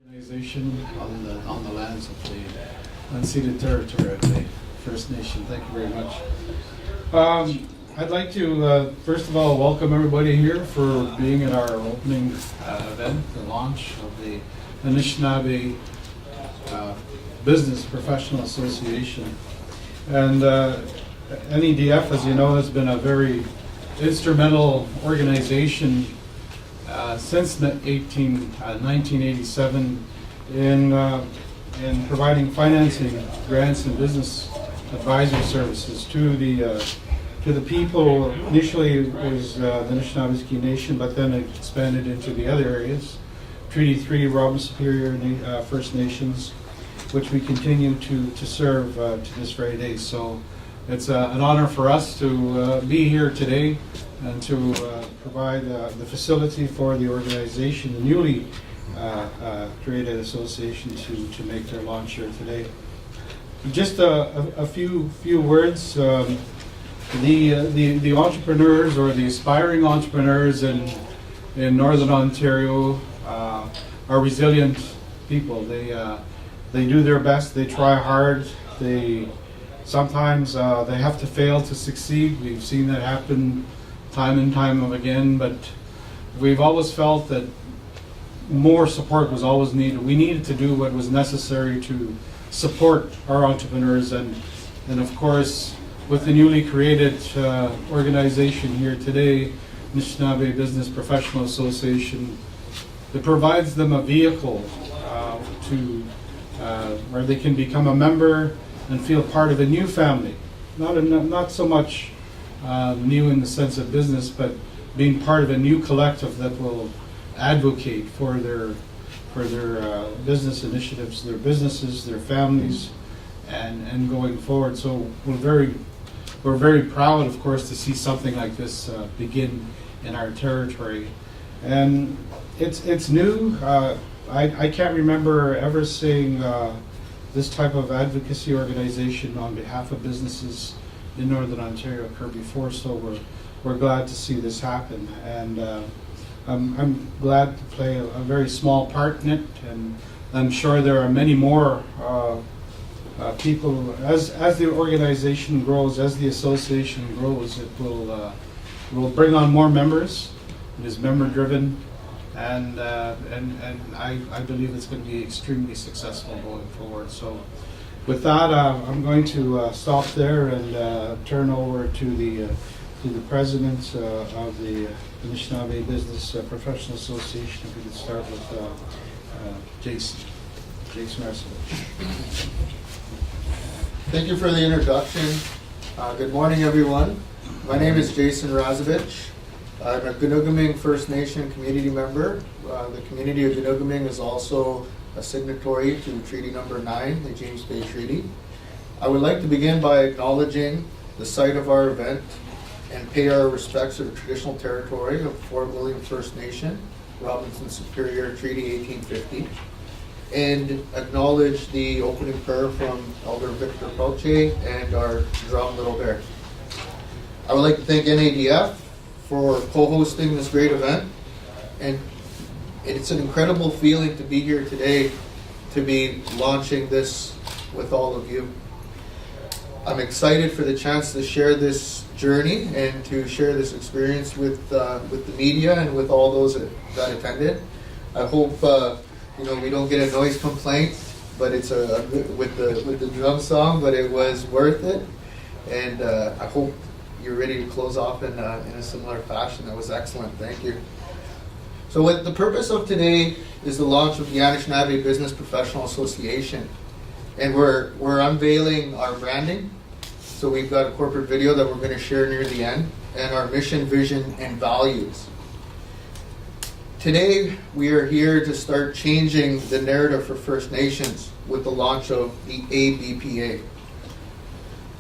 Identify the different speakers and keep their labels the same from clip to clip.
Speaker 1: Organization on the lands of the unceded territory of the First Nation. Thank you very much. I'd like to first of all welcome everybody here for being at our opening event, the launch of the Anishnawbe Business Professional Association. And NEDF, as you know, has been a very instrumental organization since 1987 in providing financing, grants, and business advisory services to the people. Initially, it was the Anishinaabe Nation, but then it expanded into the other areas, Treaty 3, Robin Superior First Nations, which we continue to serve to this very day. So it's an honor for us to be here today and to provide the facility for the organization, the newly created association, to make their launch here today. Just a few words. The entrepreneurs or the aspiring entrepreneurs in Northern Ontario are resilient people. They do their best. They try hard. Sometimes they have to fail to succeed. We've seen that happen time and time again, but we've always felt that more support was always needed. We needed to do what was necessary to support our entrepreneurs, and of course, with the newly created organization here today, Anishnawbe Business Professional Association, it provides them a vehicle where they can become a member and feel part of a new family. Not so much new in the sense of business, but being part of a new collective that will advocate for their business initiatives, their businesses, their families, and going forward. So we're very proud, of course, to see something like this begin in our territory. And it's new. I can't remember ever seeing this type of advocacy organization on behalf of businesses in Northern Ontario occur before, so we're glad to see this happen. And I'm glad to play a very small part in it, and I'm sure there are many more people. As the organization grows, as the association grows, it will bring on more members. It is member-driven, and I believe it's going to be extremely successful going forward. So with that, I'm going to stop there and turn over to the president of the Anishnawbe Business Professional Association. If we could start with Jason Rasovich.
Speaker 2: Thank you for the introduction. Good morning, everyone. My name is Jason Razovich. I'm a Ganuguming First Nation community member. The community of Ganuguming is also a signatory to Treaty Number 9, the James Bay Treaty. I would like to begin by acknowledging the site of our event and pay our respects to the traditional territory of Fort William First Nation, Robinson Superior Treaty 1850, and acknowledge the opening prayer from Elder Victor Pelche and our drum Little Bear. I would like to thank NADF for co-hosting this great event, and it's an incredible feeling to be here today to be launching this with all of you. I'm excited for the chance to share this journey and to share this experience with the media and with all those that attended. I hope we don't get a noise complaint, but it's with the drum song, but it was worth it, and I hope you're ready to close off in a similar fashion. That was excellent. Thank you. So what the purpose of today is the launch of the Anishnawbe Business Professional Association, and we're unveiling our branding. So we've got a corporate video that we're going to share near the end, and our mission, vision, and values. Today, we are here to start changing the narrative for First Nations with the launch of the ABPA.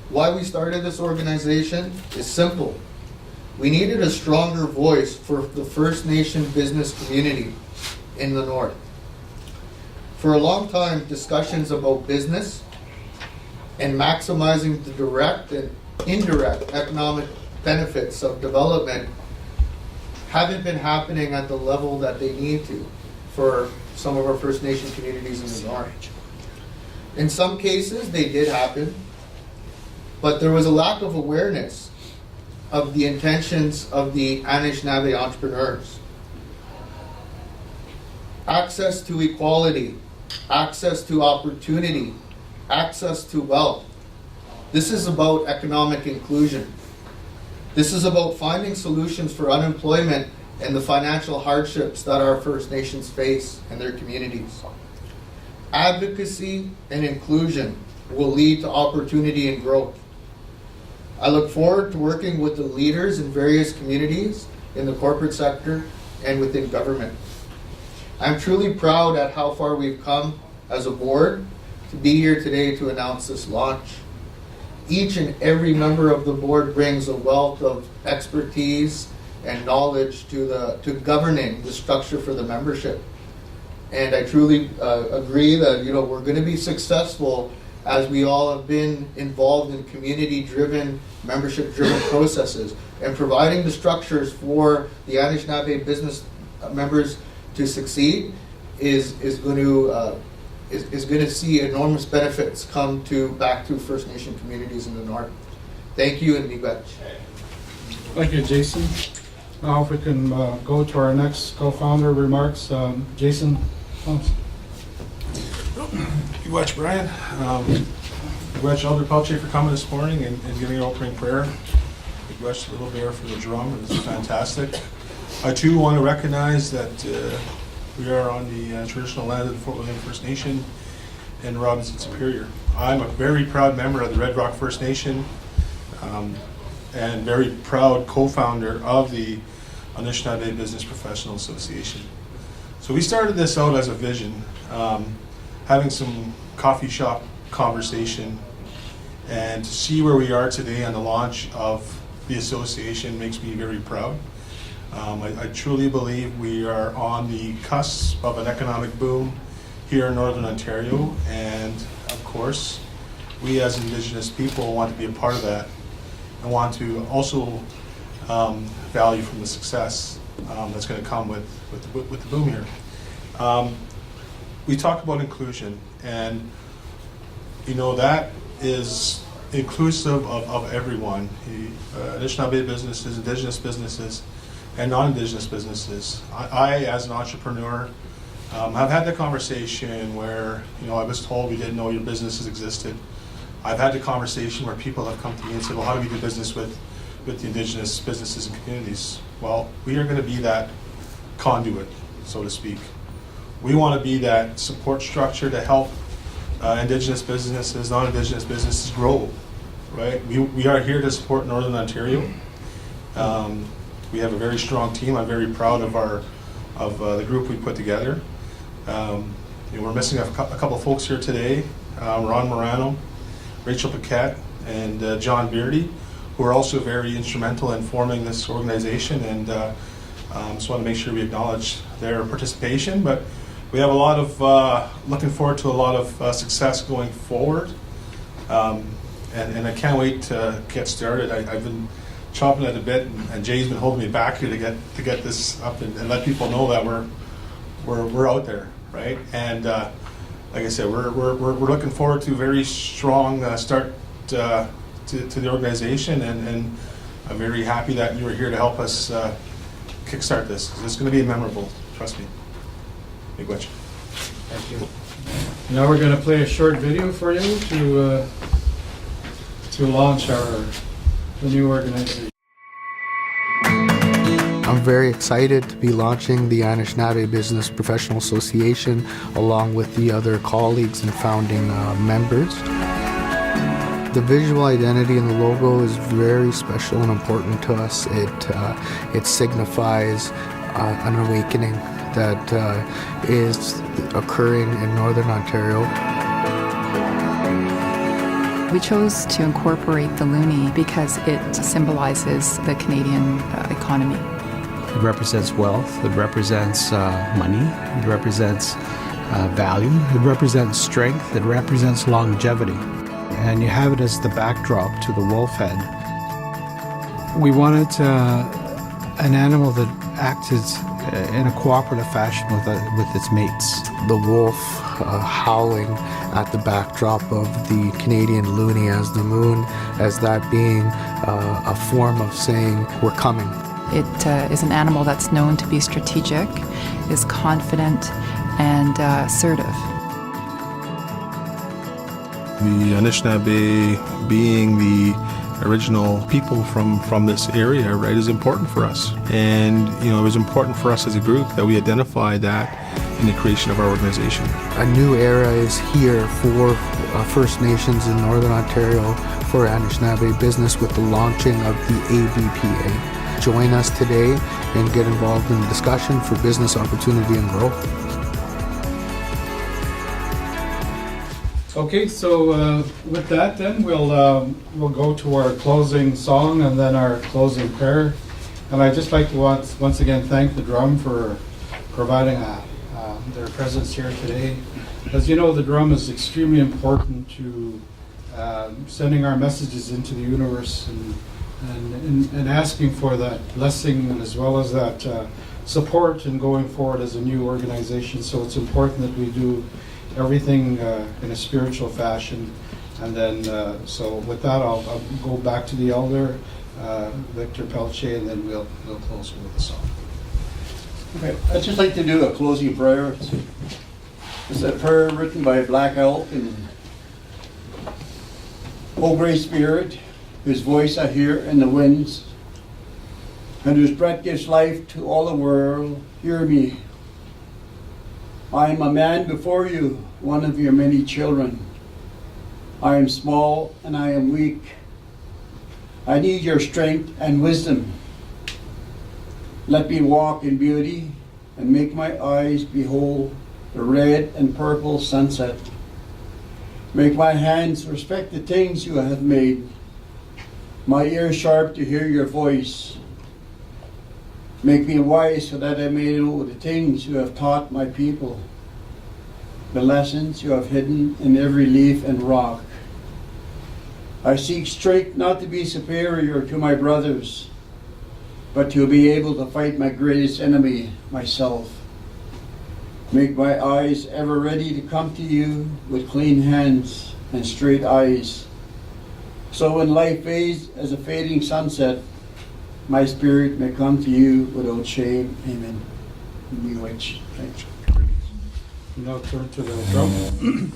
Speaker 2: Why we started this organization is simple. We needed a stronger voice for the First Nation business community in the North. For a long time, discussions about business and maximizing the direct and indirect economic benefits of development haven't been happening at the level that they need to for some of our First Nation communities in the north. In some cases, they did happen, but there was a lack of awareness of the intentions of the Anishnawbe entrepreneurs. Access to equality, access to opportunity, access to wealth. This is about economic inclusion. This is about finding solutions for unemployment and the financial hardships that our First Nations face in their communities. Advocacy and inclusion will lead to opportunity and growth. I look forward to working with the leaders in various communities in the corporate sector and within government. I'm truly proud at how far we've come as a board to be here today to announce this launch. Each and every member of the board brings a wealth of expertise and knowledge to governing the structure for the membership. And I truly agree that we're going to be successful as we all have been involved in community-driven, membership-driven processes, and providing the structures for the Anishnawbe business members to succeed is going to see enormous benefits come back to First Nation communities in the north. Thank you, and miigwech.
Speaker 1: Thank you, Jason. Now if we can go to our next co-founder remarks. Jason, thanks.
Speaker 3: Miigwech, Brian. Miigwech, Elder Pelche, for coming this morning and giving an opening prayer. Miigwech, Little Bear, for the drum. It was fantastic. I too want to recognize that we are on the traditional land of the Fort William First Nation in Robinson Superior. I'm a very proud member of the Red Rock First Nation and very proud co-founder of the Anishnawbe Business Professional Association. So we started this out as a vision, having some coffee shop conversation, and to see where we are today on the launch of the association makes me very proud. I truly believe we are on the cusp of an economic boom here in Northern Ontario, and of course, we as Indigenous people want to be a part of that and want to also value from the success that's going to come with the boom here. We talk about inclusion, and that is inclusive of everyone. Anishnawbe businesses, Indigenous businesses, and non-Indigenous businesses. I as an entrepreneur, I've had the conversation where I was told we didn't know your businesses existed. I've had the conversation where people have come to me and said, well, how do we do business with the Indigenous businesses and communities? Well, we are going to be that conduit, so to speak. We want to be that support structure to help Indigenous businesses, non-Indigenous businesses grow, right? We are here to support Northern Ontario. We have a very strong team. I'm very proud of the group we put together. We're missing a couple of folks here today, Ron Morano, Rachel Paquette, and John Beardy, who are also very instrumental in forming this organization, and just want to make sure we acknowledge their participation. But we have a lot of, looking forward to a lot of success going forward, and I can't wait to get started. I've been chomping at a bit, and Jay's been holding me back here to get this up and let people know that we're out there, right? And like I said, we're looking forward to a very strong start to the organization, and I'm very happy that you were here to help us kickstart this. It's going to be memorable, trust me. Miigwech.
Speaker 1: Thank you. Now we're going to play a short video for you to launch the new organization.
Speaker 2: I'm very excited to be launching the Anishnawbe Business Professional Association along with the other colleagues and founding members. The visual identity in the logo is very special and important to us. It signifies an awakening that is occurring in Northern Ontario.
Speaker 4: We chose to incorporate the loonie because it symbolizes the Canadian economy.
Speaker 5: It represents wealth, it represents money, it represents value, it represents strength, it represents longevity. And you have it as the backdrop to the wolf head. We wanted an animal that acted in a cooperative fashion with its mates.
Speaker 6: The wolf howling at the backdrop of the Canadian loonie as the moon, as that being a form of saying, we're coming.
Speaker 4: It is an animal that's known to be strategic, is confident, and assertive.
Speaker 3: The Anishnawbe, being the original people from this area, right, is important for us. And, you know, it was important for us as a group that we identify that in the creation of our organization.
Speaker 6: A new era is here for First Nations in Northern Ontario, for Anishnawbe business with the launching of the ABPA. Join us today and get involved in the discussion for business opportunity and growth.
Speaker 1: Okay, so with that then, we'll go to our closing song and then our closing prayer. And I'd just like to once again thank the Drum for providing their presence here today. As you know, the Drum is extremely important to sending our messages into the universe and asking for that blessing as well as that support in going forward as a new organization. So it's important that we do everything in a spiritual fashion. And then, so with that, I'll go back to the elder, Victor Pelche, and then we'll close with the song.
Speaker 7: Okay, I'd just like to do a closing prayer. It's a prayer written by Black Elk and O Great Spirit, whose voice I hear in the winds, and whose breath gives life to all the world, hear me. I am a man before you, one of your many children. I am small and I am weak. I need your strength and wisdom. Let me walk in beauty and make my eyes behold the red and purple sunset. Make my hands respect the things you have made, my ears sharp to hear your voice. Make me wise so that I may know the things you have taught my people, the lessons you have hidden in every leaf and rock. I seek strength not to be superior to my brothers, but to be able to fight my greatest enemy, myself. Make my eyes ever ready to come to you with clean hands and straight eyes. So when life fades as a fading sunset, my spirit may come to you without shame. Amen. New Age. Thanks.
Speaker 1: Now turn to the drum.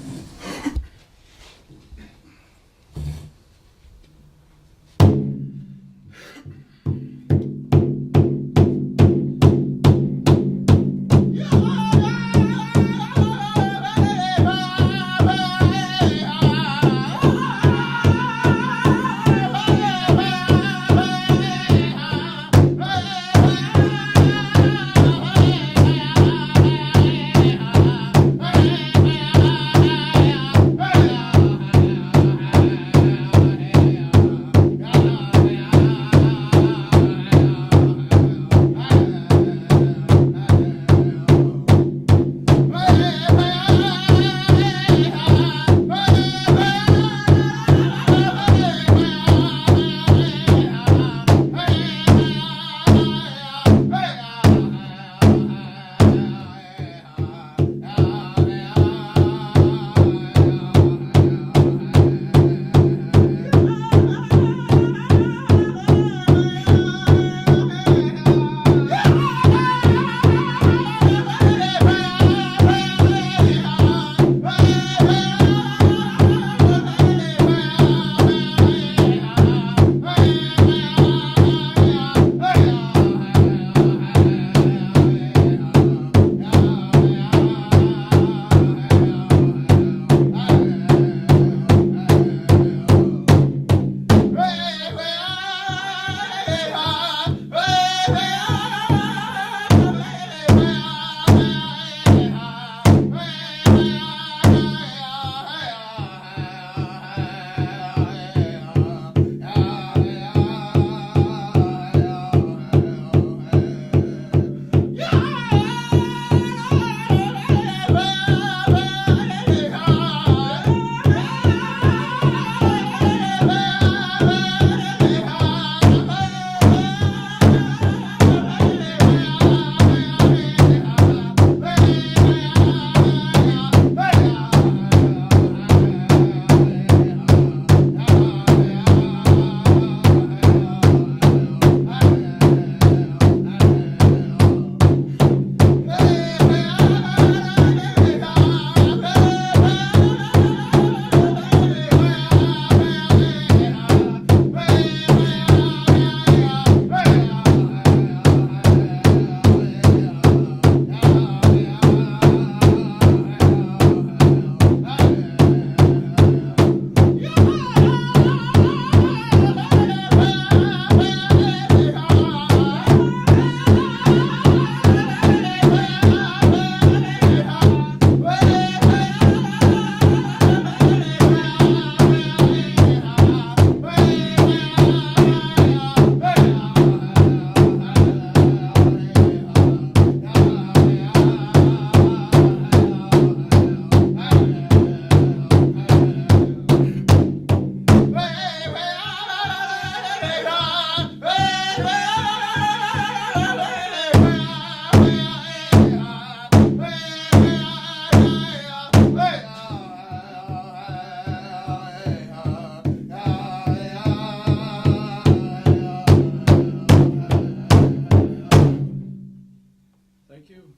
Speaker 1: Thank you.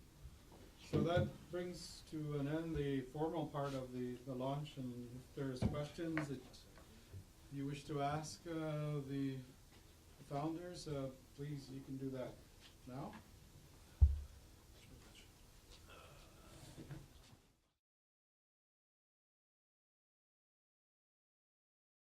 Speaker 1: So that brings to an end the formal part of the launch, and if there's questions that you wish to ask the founders, please, you can do that now.